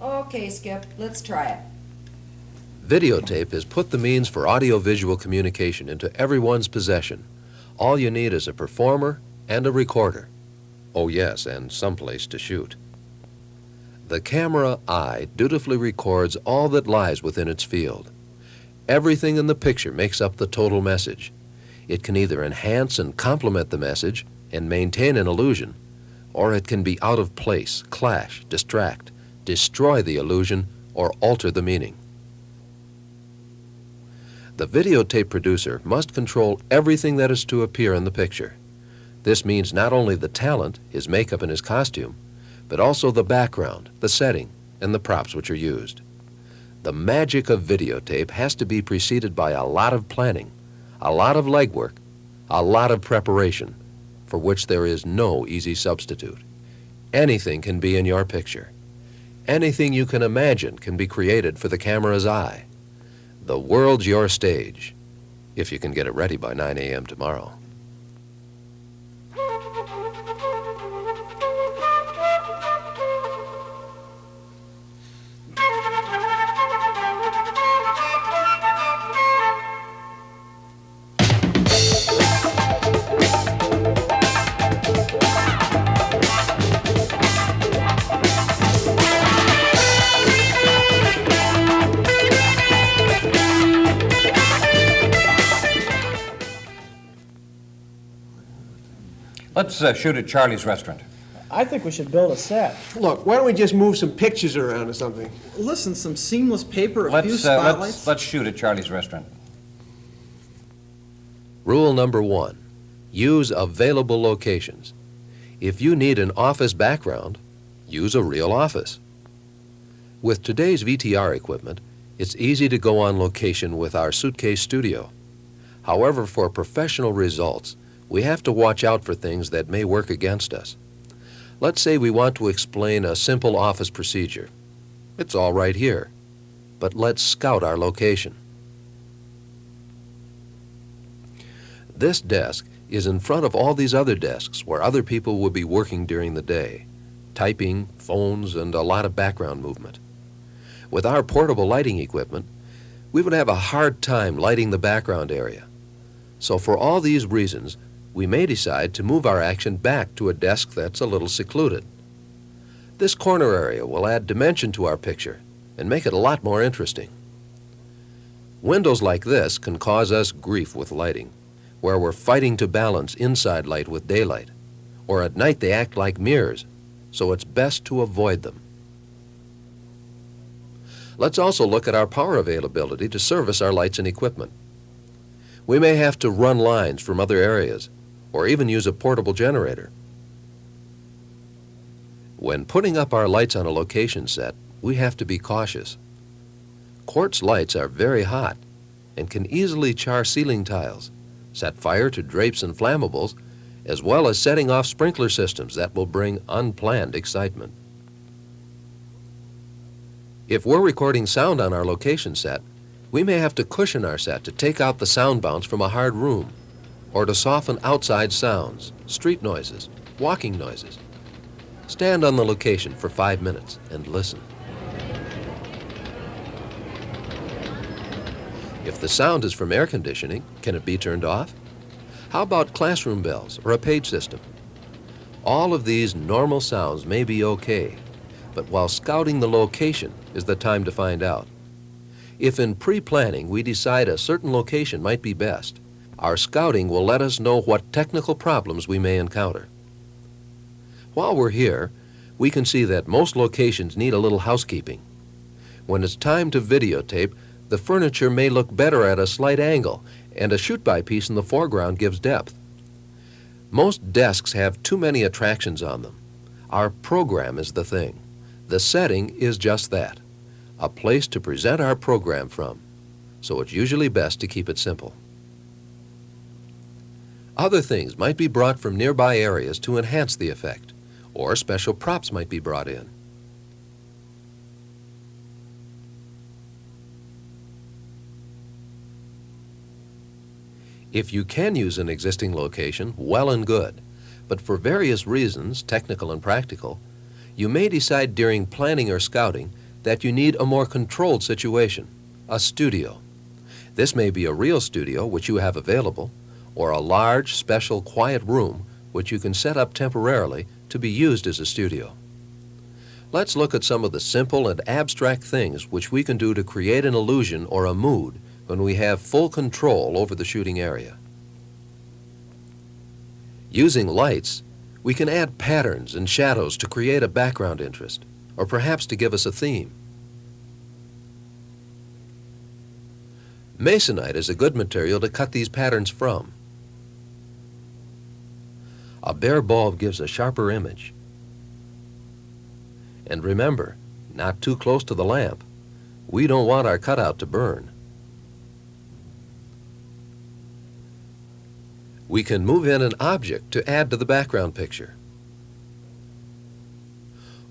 Okay, Skip, let's try it. Videotape has put the means for audio-visual communication into everyone's possession. All you need is a performer and a recorder. Oh yes, and someplace to shoot. The camera eye dutifully records all that lies within its field. Everything in the picture makes up the total message. It can either enhance and complement the message and maintain an illusion, or it can be out of place, clash, distract, destroy the illusion, or alter the meaning. The videotape producer must control everything that is to appear in the picture. This means not only the talent, his makeup and his costume, but also the background, the setting, and the props which are used. The magic of videotape has to be preceded by a lot of planning, a lot of legwork, a lot of preparation, for which there is no easy substitute. Anything can be in your picture. Anything you can imagine can be created for the camera's eye. The world's your stage, if you can get it ready by 9 a.m. tomorrow. Let's shoot at Charlie's restaurant. I think we should build a set. Look, why don't we just move some pictures around or something? Listen, some seamless paper, a few Let's spotlights. let's shoot at Charlie's restaurant. Rule number 1, use available locations. If you need an office background, use a real office. With today's VTR equipment, it's easy to go on location with our suitcase studio. However, for professional results, we have to watch out for things that may work against us. Let's say we want to explain a simple office procedure. It's all right here, but let's scout our location. This desk is in front of all these other desks where other people will be working during the day, typing, phones, and a lot of background movement. With our portable lighting equipment, we would have a hard time lighting the background area. So for all these reasons, we may decide to move our action back to a desk that's a little secluded. This corner area will add dimension to our picture and make it a lot more interesting. Windows like this can cause us grief with lighting, where we're fighting to balance inside light with daylight, or at night they act like mirrors, so it's best to avoid them. Let's also look at our power availability to service our lights and equipment. We may have to run lines from other areas, or even use a portable generator. When putting up our lights on a location set, we have to be cautious. Quartz lights are very hot and can easily char ceiling tiles, set fire to drapes and flammables, as well as setting off sprinkler systems that will bring unplanned excitement. If we're recording sound on our location set, we may have to cushion our set to take out the sound bounce from a hard room, or to soften outside sounds, street noises, walking noises. Stand on the location for 5 minutes and listen. If the sound is from air conditioning, can it be turned off? How about classroom bells or a page system? All of these normal sounds may be okay, but while scouting the location is the time to find out. If in pre-planning we decide a certain location might be best, our scouting will let us know what technical problems we may encounter. While we're here, we can see that most locations need a little housekeeping. When it's time to videotape, the furniture may look better at a slight angle, and a shoot-by piece in the foreground gives depth. Most desks have too many attractions on them. Our program is the thing. The setting is just that, a place to present our program from, so it's usually best to keep it simple. Other things might be brought from nearby areas to enhance the effect, or special props might be brought in. If you can use an existing location, well and good, but for various reasons, technical and practical, you may decide during planning or scouting that you need a more controlled situation, a studio. This may be a real studio which you have available, or a large, special, quiet room which you can set up temporarily to be used as a studio. Let's look at some of the simple and abstract things which we can do to create an illusion or a mood when we have full control over the shooting area. Using lights, we can add patterns and shadows to create a background interest, or perhaps to give us a theme. Masonite is a good material to cut these patterns from. A bare bulb gives a sharper image. And remember, not too close to the lamp. We don't want our cutout to burn. We can move in an object to add to the background picture,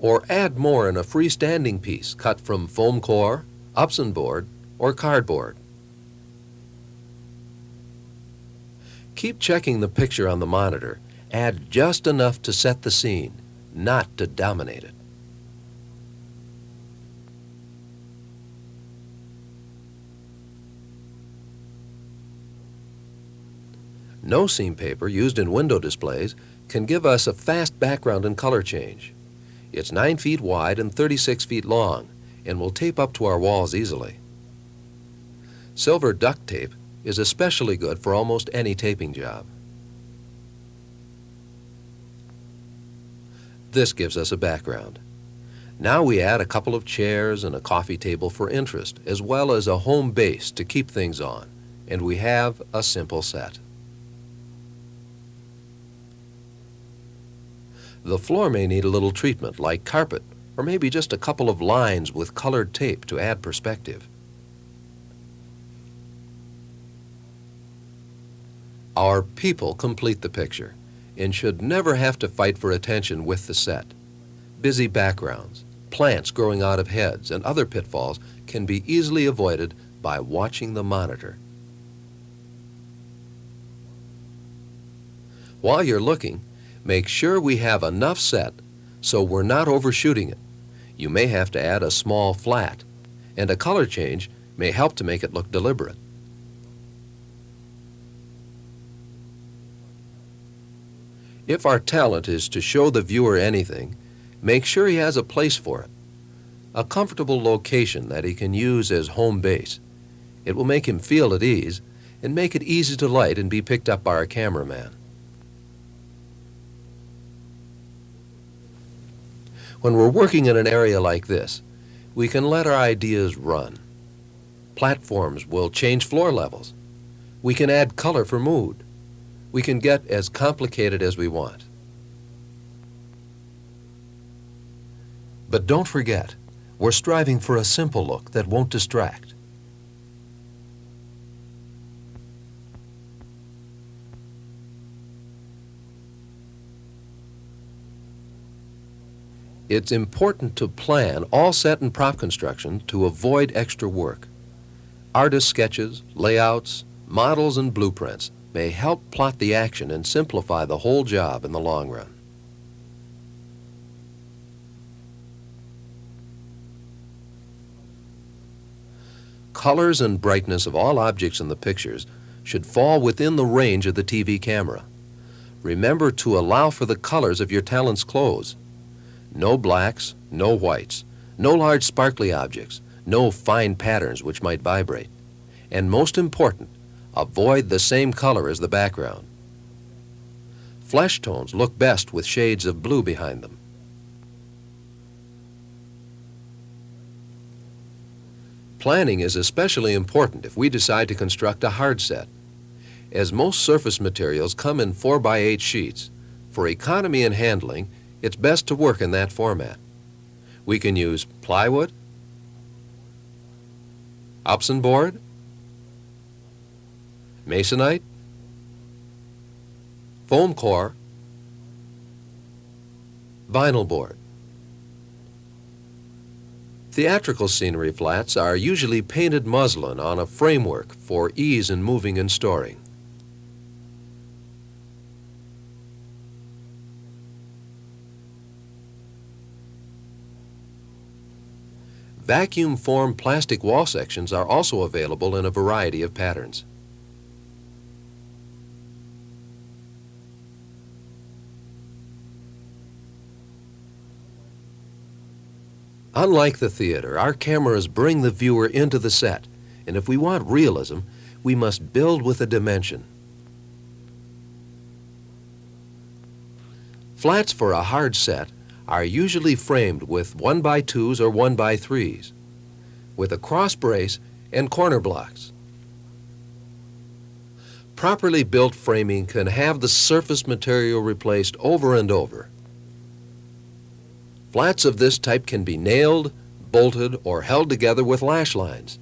or add more in a freestanding piece cut from foam core, Upson board, or cardboard. Keep checking the picture on the monitor. Add just enough to set the scene, not to dominate it. No seam paper used in window displays can give us a fast background and color change. It's 9 feet wide and 36 feet long and will tape up to our walls easily. Silver duct tape is especially good for almost any taping job. This gives us a background. Now we add a couple of chairs and a coffee table for interest, as well as a home base to keep things on, and we have a simple set. The floor may need a little treatment, like carpet, or maybe just a couple of lines with colored tape to add perspective. Our people complete the picture and should never have to fight for attention with the set. Busy backgrounds, plants growing out of heads, and other pitfalls can be easily avoided by watching the monitor. While you're looking, make sure we have enough set so we're not overshooting it. You may have to add a small flat, and a color change may help to make it look deliberate. If our talent is to show the viewer anything, make sure he has a place for it, a comfortable location that he can use as home base. It will make him feel at ease and make it easy to light and be picked up by our cameraman. When we're working in an area like this, we can let our ideas run. Platforms will change floor levels. We can add color for mood. We can get as complicated as we want. But don't forget, we're striving for a simple look that won't distract. It's important to plan all set and prop construction to avoid extra work. Artist sketches, layouts, models, and blueprints may help plot the action and simplify the whole job in the long run. Colors and brightness of all objects in the pictures should fall within the range of the TV camera. Remember to allow for the colors of your talent's clothes. No blacks, no whites, no large sparkly objects, no fine patterns which might vibrate. And most important, avoid the same color as the background. Flesh tones look best with shades of blue behind them. Planning is especially important if we decide to construct a hard set. As most surface materials come in 4x8 sheets, for economy and handling, it's best to work in that format. We can use plywood, Upson board, Masonite, foam core, vinyl board. Theatrical scenery flats are usually painted muslin on a framework for ease in moving and storing. Vacuum formed plastic wall sections are also available in a variety of patterns. Unlike the theater, our cameras bring the viewer into the set, and if we want realism, we must build with a dimension. Flats for a hard set are usually framed with 1x2s or 1x3s, with a cross brace and corner blocks. Properly built framing can have the surface material replaced over and over. Flats of this type can be nailed, bolted, or held together with lash lines.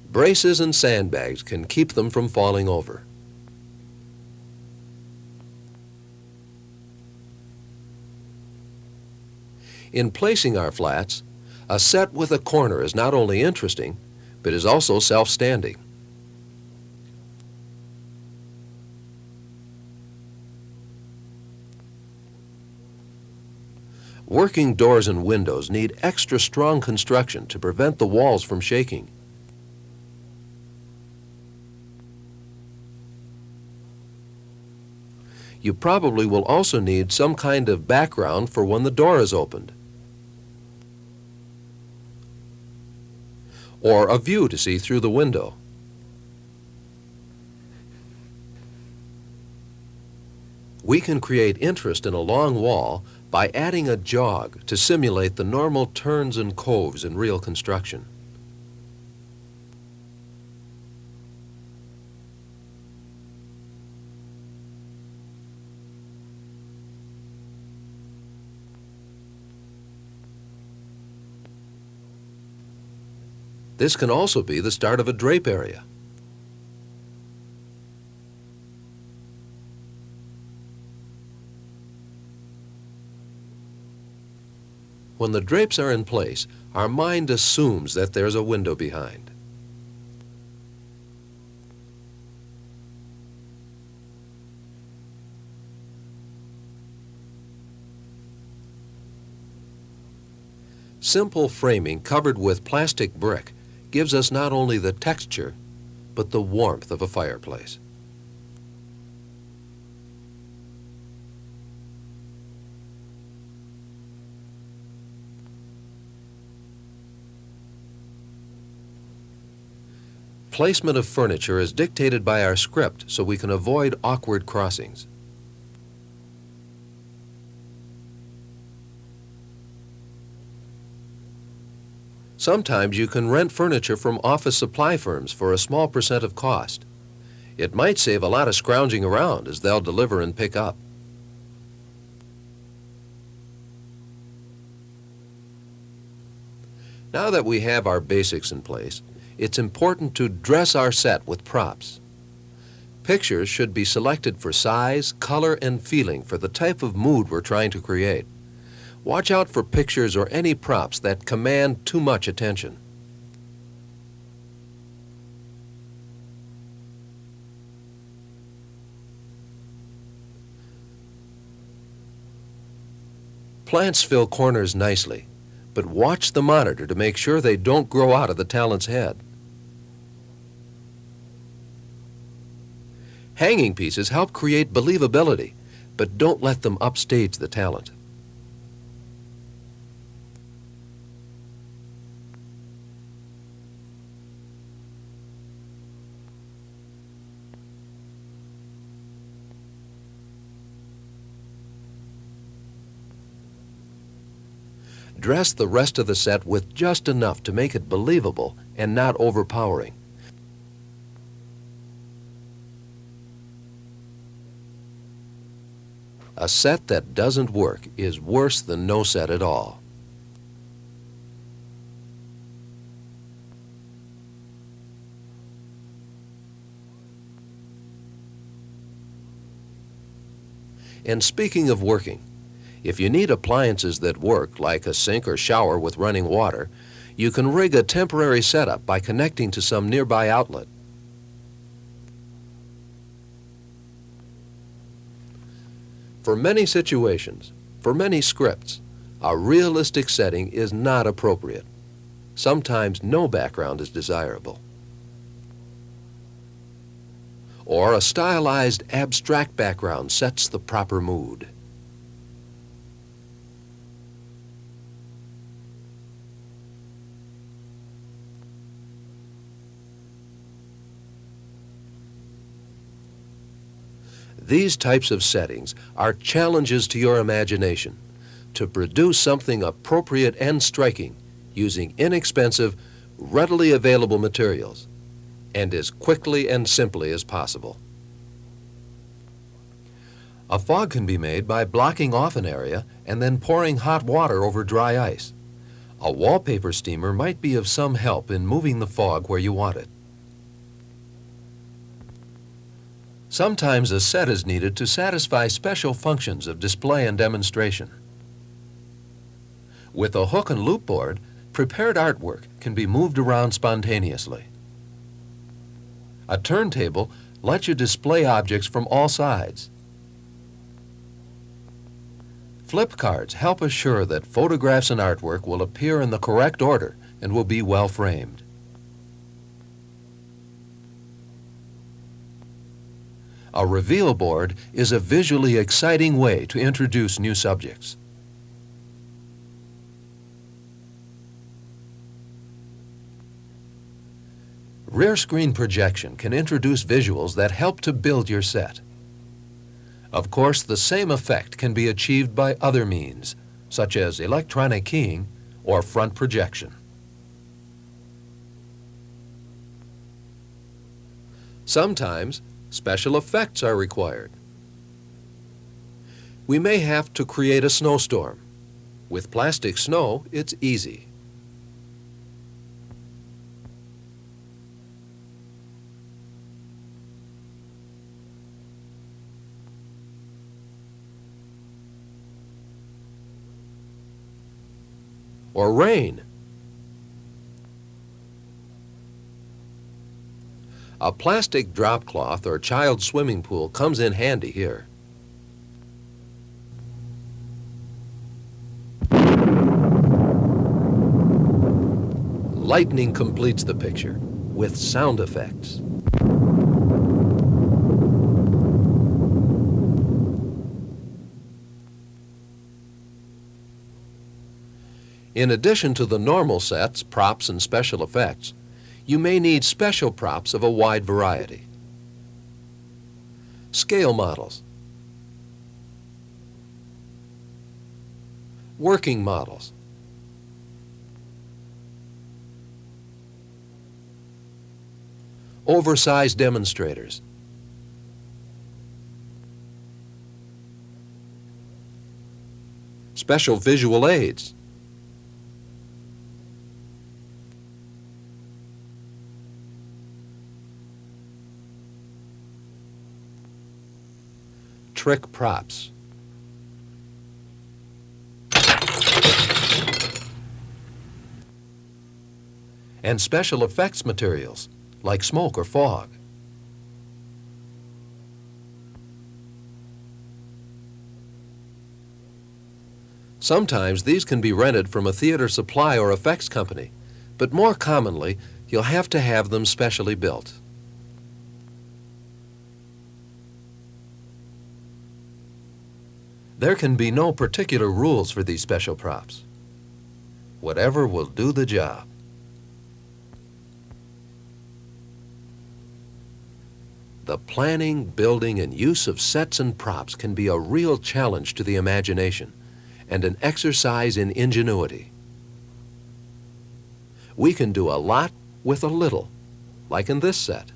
Braces and sandbags can keep them from falling over. In placing our flats, a set with a corner is not only interesting, but is also self-standing. Working doors and windows need extra strong construction to prevent the walls from shaking. You probably will also need some kind of background for when the door is opened, or a view to see through the window. We can create interest in a long wall by adding a jog to simulate the normal turns and coves in real construction. This can also be the start of a drape area. When the drapes are in place, our mind assumes that there's a window behind. Simple framing covered with plastic brick gives us not only the texture, but the warmth of a fireplace. Placement of furniture is dictated by our script so we can avoid awkward crossings. Sometimes you can rent furniture from office supply firms for a small % of cost. It might save a lot of scrounging around as they'll deliver and pick up. Now that we have our basics in place, it's important to dress our set with props. Pictures should be selected for size, color, and feeling for the type of mood we're trying to create. Watch out for pictures or any props that command too much attention. Plants fill corners nicely, but watch the monitor to make sure they don't grow out of the talent's head. Hanging pieces help create believability, but don't let them upstage the talent. Dress the rest of the set with just enough to make it believable and not overpowering. A set that doesn't work is worse than no set at all. And speaking of working, if you need appliances that work, like a sink or shower with running water, you can rig a temporary setup by connecting to some nearby outlet. For many situations, for many scripts, a realistic setting is not appropriate. Sometimes no background is desirable. Or a stylized abstract background sets the proper mood. These types of settings are challenges to your imagination to produce something appropriate and striking using inexpensive, readily available materials and as quickly and simply as possible. A fog can be made by blocking off an area and then pouring hot water over dry ice. A wallpaper steamer might be of some help in moving the fog where you want it. Sometimes a set is needed to satisfy special functions of display and demonstration. With a hook and loop board, prepared artwork can be moved around spontaneously. A turntable lets you display objects from all sides. Flip cards help assure that photographs and artwork will appear in the correct order and will be well framed. A reveal board is a visually exciting way to introduce new subjects. Rear screen projection can introduce visuals that help to build your set. Of course, the same effect can be achieved by other means, such as electronic keying or front projection. Sometimes, special effects are required. We may have to create a snowstorm. With plastic snow, it's easy. Or rain. A plastic drop cloth or child swimming pool comes in handy here. Lightning completes the picture with sound effects. In addition to the normal sets, props, and special effects, you may need special props of a wide variety. Scale models, working models, oversized demonstrators, special visual aids, trick props, and special effects materials like smoke or fog. Sometimes these can be rented from a theater supply or effects company, but more commonly, you'll have to have them specially built. There can be no particular rules for these special props. Whatever will do the job. The planning, building, and use of sets and props can be a real challenge to the imagination and an exercise in ingenuity. We can do a lot with a little, like in this set.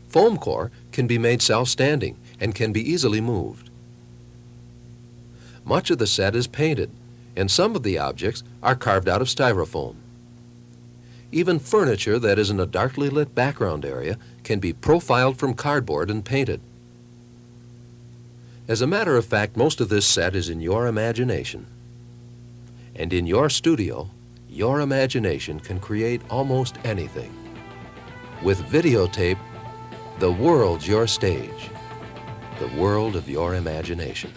Foam core can be made self-standing and can be easily moved. Much of the set is painted, and some of the objects are carved out of styrofoam. Even furniture that is in a darkly lit background area can be profiled from cardboard and painted. As a matter of fact, most of this set is in your imagination. And in your studio, your imagination can create almost anything. With videotape, the world's your stage. the world of your imagination.